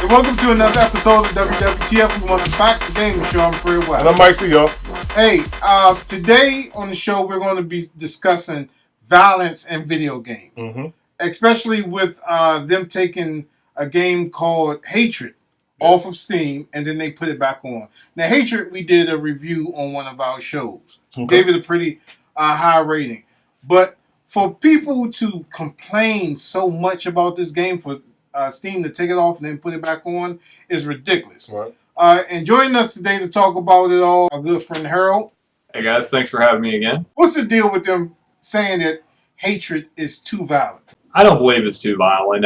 welcome to another episode of WWTF. We want the facts, the gaming show. I'm Rhea. And I'm Mike C, y'all. Hey, today on the show, we're going to be discussing violence in video games. Especially with them taking a game called Hatred off of Steam, and then they put it back on. Now, Hatred, we did a review on one of our shows. Gave it a pretty high rating. But for people to complain so much about this game, for Steam to take it off and then put it back on, is ridiculous. Right. And joining us today to talk about it all, our good friend Harold. Hey guys, thanks for having me again. What's the deal with them saying that Hatred is too violent? I don't believe it's too violent.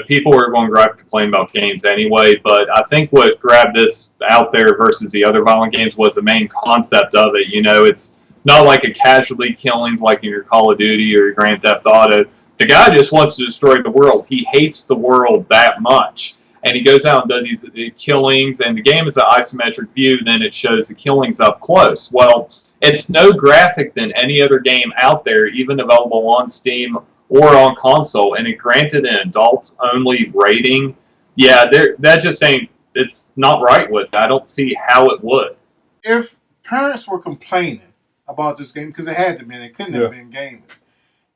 People are going to complain about games anyway, but I think what grabbed this out there versus the other violent games was the main concept of it. You know, it's not like a casualty killings like in your Call of Duty or your Grand Theft Auto. The guy just wants to destroy the world. He hates the world that much. And he goes out and does these killings, and the game is an isometric view, then it shows the killings up close. Well, it's no graphic than any other game out there, even available on Steam or on console, and it granted an adults-only rating. Yeah, that just ain't, it's not right with it. I don't see how it would. If parents were complaining about this game, because it had to be, it couldn't have been gamers,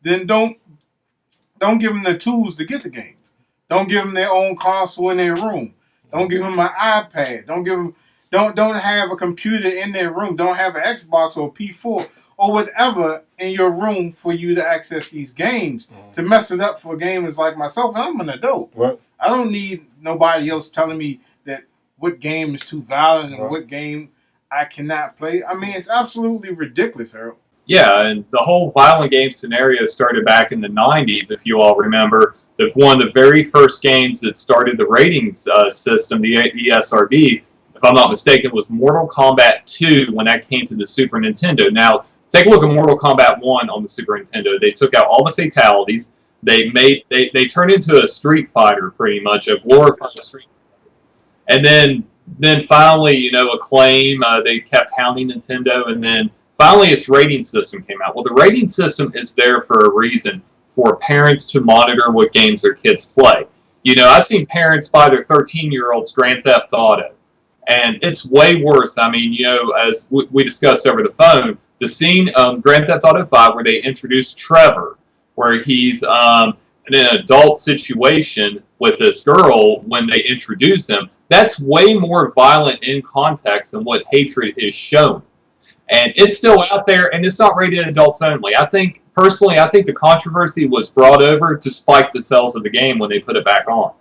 then don't give them the tools to get the game. Don't give them their own console in their room. Don't give them an iPad. Don't have a computer in their room. Don't have an Xbox or a P4 or whatever in your room for you to access these games to mess it up for gamers like myself. And I'm an adult. Right. I don't need nobody else telling me that what game is too violent and what game I cannot play. I mean, it's absolutely ridiculous, Harold. Yeah, and the whole violent game scenario started back in the 90s, if you all remember. One of the very first games that started the ratings system, the ESRB, if I'm not mistaken, was Mortal Kombat 2 when that came to the Super Nintendo. Now, take a look at Mortal Kombat 1 on the Super Nintendo. They took out all the fatalities. They turned into a Street Fighter, pretty much, a glorified Street Fighter. And then finally, Acclaim, they kept hounding Nintendo, and then finally its rating system came out. Well, the rating system is there for a reason, for parents to monitor what games their kids play. I've seen parents buy their 13-year-olds Grand Theft Auto, and it's way worse. I mean, as we discussed over the phone, the scene Grand Theft Auto 5 where they introduced Trevor, where he's in an adult situation with this girl when they introduce him, that's way more violent in context than what Hatred is shown. And it's still out there, and it's not rated adults only. I think the controversy was brought over to spike the sales of the game when they put it back on.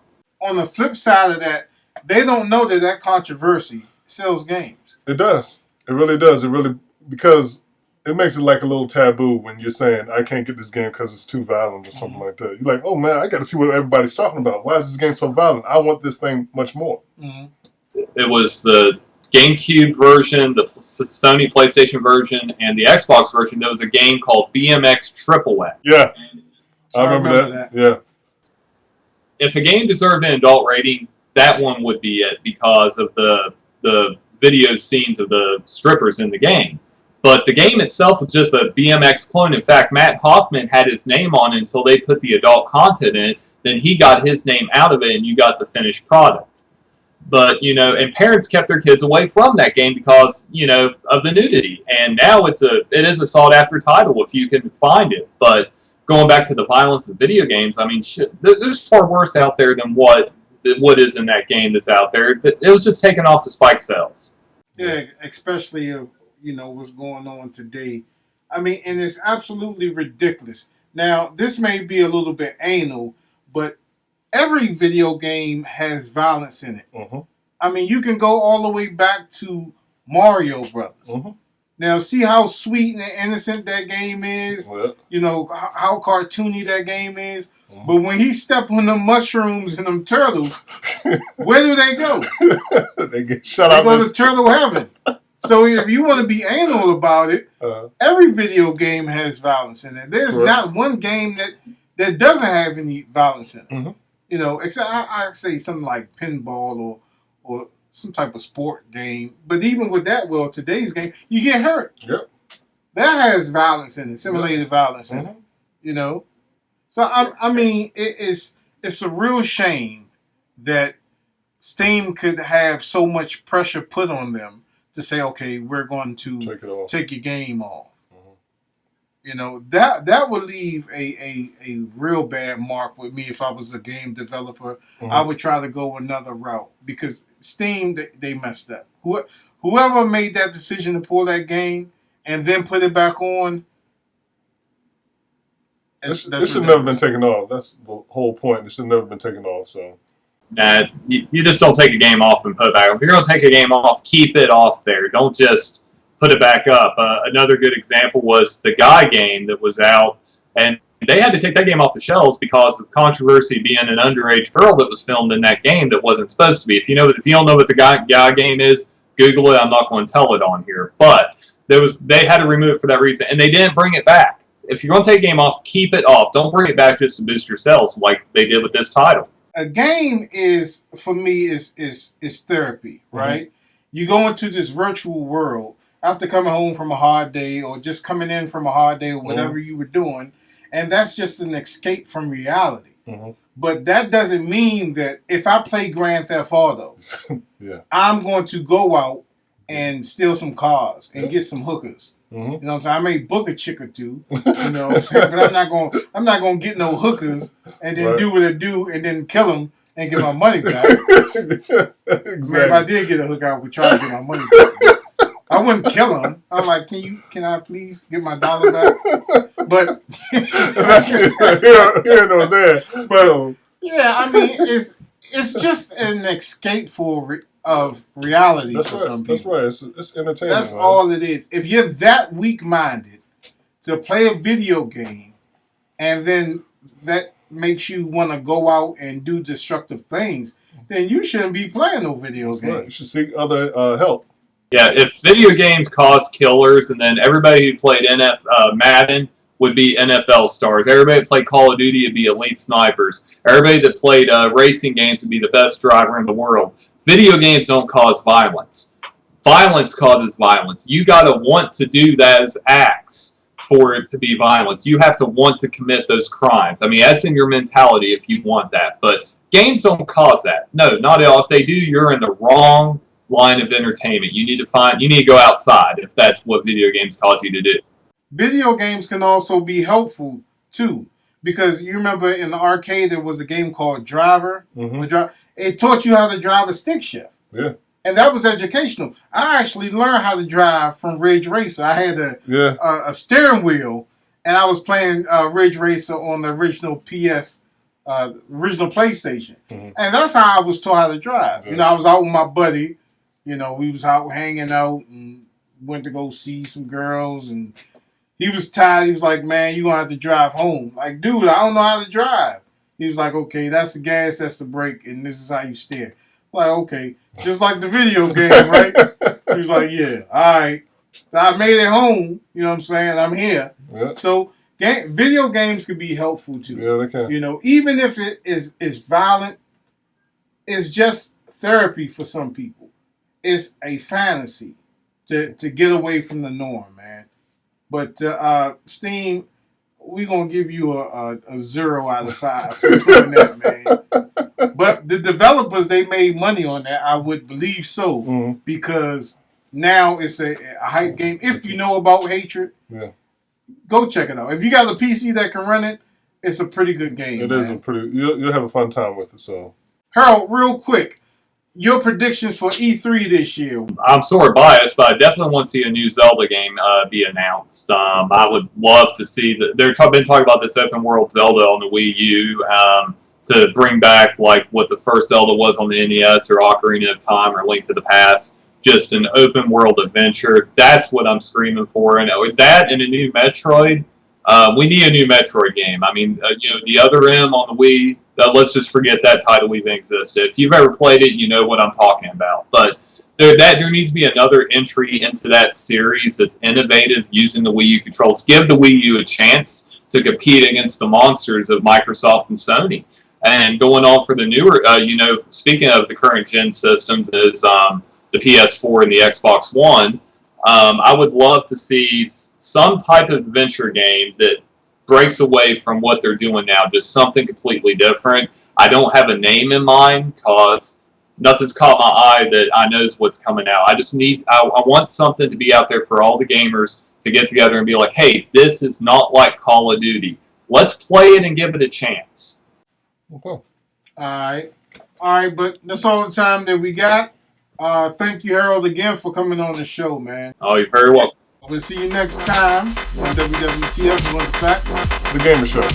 On the flip side of that, they don't know that controversy sells games. It does. It really does. Because it makes it like a little taboo when you're saying, I can't get this game because it's too violent or something like that. You're like, oh man, I got to see what everybody's talking about. Why is this game so violent? I want this thing much more. It was the GameCube version, the Sony PlayStation version, and the Xbox version. There was a game called BMX Triple X. Yeah, I remember that. Yeah. If a game deserved an adult rating, that one would be it because of the video scenes of the strippers in the game. But the game itself is just a BMX clone. In fact, Matt Hoffman had his name on it until they put the adult content in it. Then he got his name out of it, and you got the finished product. But, and parents kept their kids away from that game because, of the nudity. And now it is a sought-after title if you can find it. But going back to the violence of video games, I mean, shit, there's far worse out there than what is in that game that's out there. It was just taken off to spike sales. Yeah, especially, what's going on today. I mean, and it's absolutely ridiculous. Now, this may be a little bit anal, but every video game has violence in it. I mean, you can go all the way back to Mario Brothers. Now, see how sweet and innocent that game is? How cartoony that game is? But when he step on them mushrooms and them turtles, where do they go? They get shut out. They go to turtle heaven. So if you want to be anal about it, every video game has violence in it. There's not one game that doesn't have any violence in it. Except I say something like pinball or some type of sport game. But even with that, today's game, you get hurt. Yep. That has violence in it, simulated violence in it. So I mean, it's a real shame that Steam could have so much pressure put on them to say, okay, we're going to take your game off. You know, that would leave a real bad mark with me if I was a game developer. I would try to go another route because Steam, they messed up. Whoever made that decision to pull that game and then put it back on, it should never been taken off. That's the whole point. It should never been taken off. So, you just don't take a game off and put it back on. If you're going to take a game off, keep it off there. Don't just put it back up. Another good example was the Guy game that was out, and they had to take that game off the shelves because of controversy being an underage girl that was filmed in that game that wasn't supposed to be. If you don't know what the Guy game is, Google it. I'm not going to tell it on here, but they had to remove it for that reason, and they didn't bring it back. If you're going to take a game off, keep it off. Don't bring it back just to boost your sales like they did with this title. A game is, for me, is therapy, right? You go into this virtual world after coming home from a hard day or just coming in from a hard day or whatever you were doing, and that's just an escape from reality. But that doesn't mean that if I play Grand Theft Auto, I'm going to go out and steal some cars and get some hookers. You know what I'm saying? I may book a chick or two, you know what I'm saying? But I'm not gonna get no hookers and then do what I do and then kill them and get my money back. Exactly. If I did get a hooker, I would try to get my money back. I wouldn't kill them. I'm like, can I please get my dollar back? But that's here nor there. But yeah, I mean, it's just an escape of reality for some people. That's right. It's entertaining. That's all it is. If you're that weak-minded to play a video game, and then that makes you want to go out and do destructive things, then you shouldn't be playing no video games. Right. You should seek other help. Yeah, if video games cause killers, and then everybody who played Madden would be NFL stars. Everybody that played Call of Duty would be elite snipers. Everybody that played racing games would be the best driver in the world. Video games don't cause violence. Violence causes violence. You got to want to do those acts for it to be violence. You have to want to commit those crimes. I mean, that's in your mentality if you want that. But games don't cause that. No, not at all. If they do, you're in the wrong line of entertainment. You need to go outside if that's what video games cause you to do. Video games can also be helpful too, because you remember in the arcade there was a game called Driver. It taught you how to drive a stick shift. Yeah. And that was educational. I actually learned how to drive from Ridge Racer. I had a steering wheel, and I was playing Ridge Racer on the original original PlayStation. And that's how I was taught how to drive. You know, I was out with my buddy. You know, we was out hanging out and went to go see some girls, and he was tired. He was like, man, you're going to have to drive home. Like, dude, I don't know how to drive. He was like, okay, that's the gas, that's the brake, and this is how you steer. Like, okay, just like the video game, right? He was like, yeah, all right. I made it home, you know what I'm saying? I'm here. Yeah. So video games can be helpful too. Yeah, they can. You know, even if it is violent, it's just therapy for some people. It's a fantasy to get away from the norm, man. But Steam, we're going to give you a 0 out of 5 for doing that, man. But the developers, they made money on that. I would believe so, because now it's a hype game. If you know about Hatred, go check it out. If you got a PC that can run it, it's a pretty good game. It is a pretty. You'll have a fun time with it. So, Harold, real quick, your predictions for E3 this year? I'm sort of biased, but I definitely want to see a new Zelda game be announced. I would love to see that. They've been talking about this open world Zelda on the Wii U to bring back like what the first Zelda was on the NES or Ocarina of Time or Link to the Past. Just an open world adventure. That's what I'm screaming for. And with that and a new Metroid, we need a new Metroid game. I mean, the Other M on the Wii. Let's just forget that title even existed. If you've ever played it, you know what I'm talking about. But there needs to be another entry into that series that's innovative using the Wii U controls. Give the Wii U a chance to compete against the monsters of Microsoft and Sony. And going on for the newer, speaking of the current gen systems, is the PS4 and the Xbox One. I would love to see some type of adventure game that breaks away from what they're doing now, just something completely different. I don't have a name in mind because nothing's caught my eye that I knows what's coming out. I just need, I want something to be out there for all the gamers to get together and be like, hey, this is not like Call of Duty. Let's play it and give it a chance. Okay. All right, but that's all the time that we got. Thank you, Harold, again for coming on the show, man. Oh, you're very welcome. We'll see you next time on WWTF One Fact. The Gamer Show.